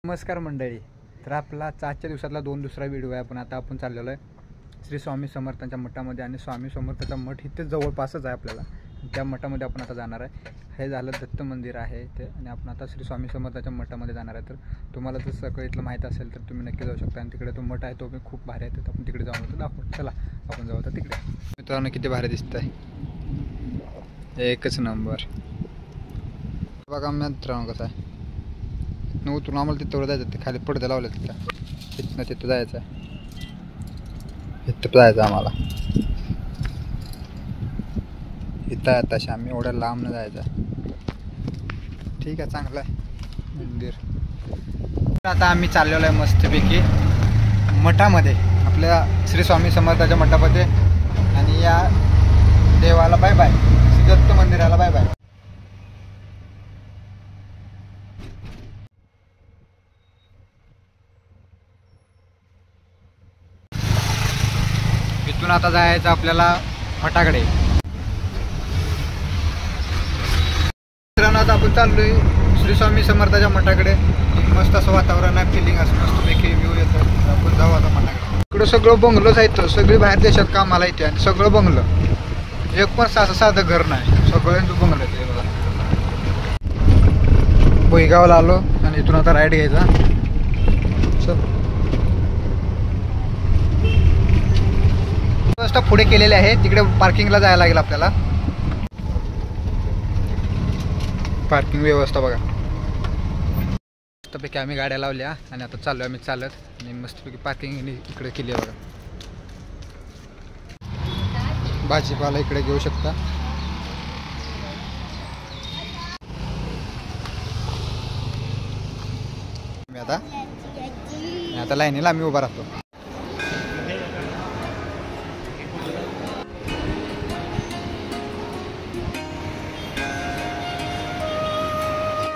नमस्कार मंडळी. तर आपला आजच्या दिवसातला दुसरा व्हिडिओ आहे. आपण चाललेलो आहे श्री स्वामी समर्थांच्या मठामध्ये आणि स्वामी समर्थांचा मठ इथे जवळपासच आहे आपल्याला. त्या मठामध्ये आपण आता जाणार आहे. हे झालं दत्त मंदिर आहे इथे आणि आपण आता श्री स्वामी समर्थांच्या मठामध्ये जाणार आहे. तर तुम्हाला जर सगळं इथलं माहीत असेल तर तुम्ही नक्की जाऊ शकता. आणि तिकडे तो मठ आहे तो मी खूप भारी आहे. तर आपण तिकडे जाऊन होतो दाखवू. चला आपण जाऊ आता तिकडे. मित्रांनो किती भारी दिसत आहे, एकच नंबर. बघा मित्रांनो कसं आहे. उतरून आम्हाला तिथं जायचं. ते खाली पडदे लावले तिथं जायचं आहे. इथं जायचं आम्हाला. इथं आता आम्ही एवढ्या लांब न जायचं. ठीक आहे, चांगलं आहे मंदिर. आता आम्ही चाललेलो आहे मस्तपैकी मठामध्ये, आपल्या श्री स्वामी समर्थाच्या मठामध्ये. आणि या देवाला बाय बाय, श्री दत्त मंदिराला बाय बाय. इथून आता जायचं आपल्याला मठाकडे. मित्रांनो आता आपण चाललोय श्री स्वामी समर्थाच्या मठाकडे. मस्त असं वातावरण आहे, फिलिंग असं मस्तपैकी व्ह्यू येतो. आपण जाऊ आता मठाकडे. इकडं सगळं बंगलोच आहेत, सगळी बाहेर देशात कामाला येते आणि सगळं बंगलं. एक पण साधं घर नाही, सगळ्यांचं बंगलं येते. बघा भुईगावला आलो आणि इथून आता राईड घ्यायचा. चल रस्ता पुढे केलेले आहे, तिकडे पार्किंगला जायला लागेल आपल्याला. पार्किंग व्यवस्था बघा. मस्तपैकी आम्ही गाड्या लावल्या आणि आता चाललो आम्ही चालत. आणि मस्तपैकी पार्किंग इकडे केली आहे बघा. भाजीपाला इकडे घेऊ शकता. मी आता लाईनीला आम्ही उभा राहतो.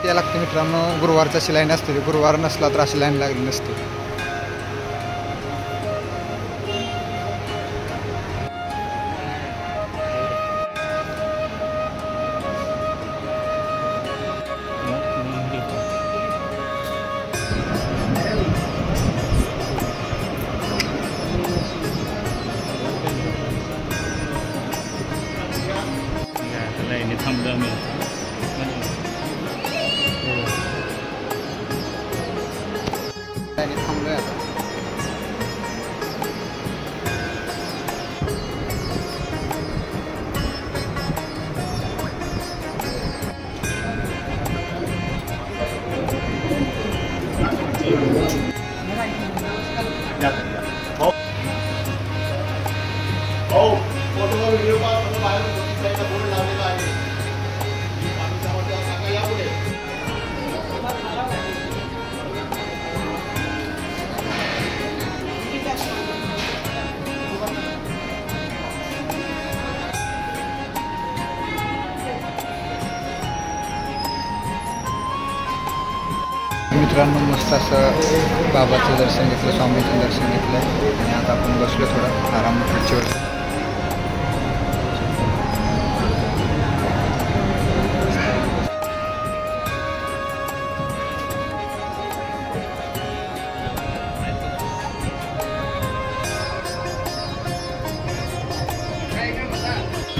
ते लागते मित्रांनो, गुरुवारचा अशी लाईन असते. गुरुवार नसला तर अशी लाईन लागली नसते. थांबलोय आता. मित्रांनो मस्त असं बाबाचं दर्शन घेतलं, स्वामीचं दर्शन घेतलं आणि आता आपण बसलो थोडं आराम खुर्चीवर.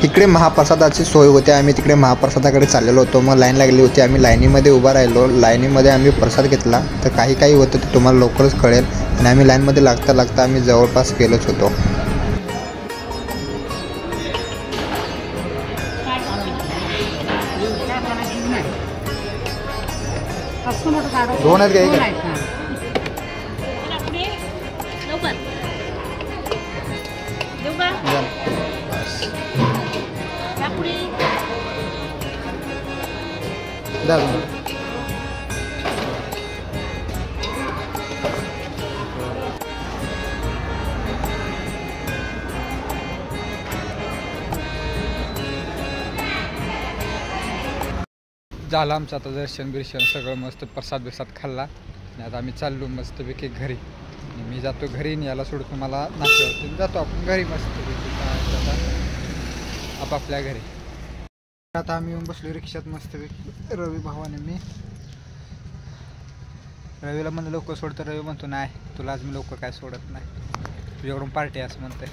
इकडे महाप्रसादाची सोय होती. आम्ही तिकडे महाप्रसादाकडे चाललेलो होतो. मग लाईन लागली होती, आम्ही लाईनीमध्ये उभा राहिलो. लाईनीमध्ये आम्ही प्रसाद घेतला. तर काही होतं ते तुम्हाला लवकरच कळेल. आणि आम्ही लाईनमध्ये लागता आम्ही जवळपास गेलोच होतो. दोन आहेत काही झालं आमचं आता दर्शन बिर्शन सगळं मस्त. प्रसाद खाल्ला आणि आता आम्ही चाललो मस्तपैकी घरी. मी जातो घरी आणि याला सोडतो मला नाश्त्यावरती. जातो आपण घरी मस्तपैकी आपापल्या घरी. आता आम्ही येऊन बसलो रिक्षात मस्तपैकी, रवी भावाने मी. रवीला म्हणलं लवकर सोड तर रवी म्हणतो नाही तुला आज मी लवकर काय सोडत नाही तुझ्याकडून पार्टी असं म्हणतंय.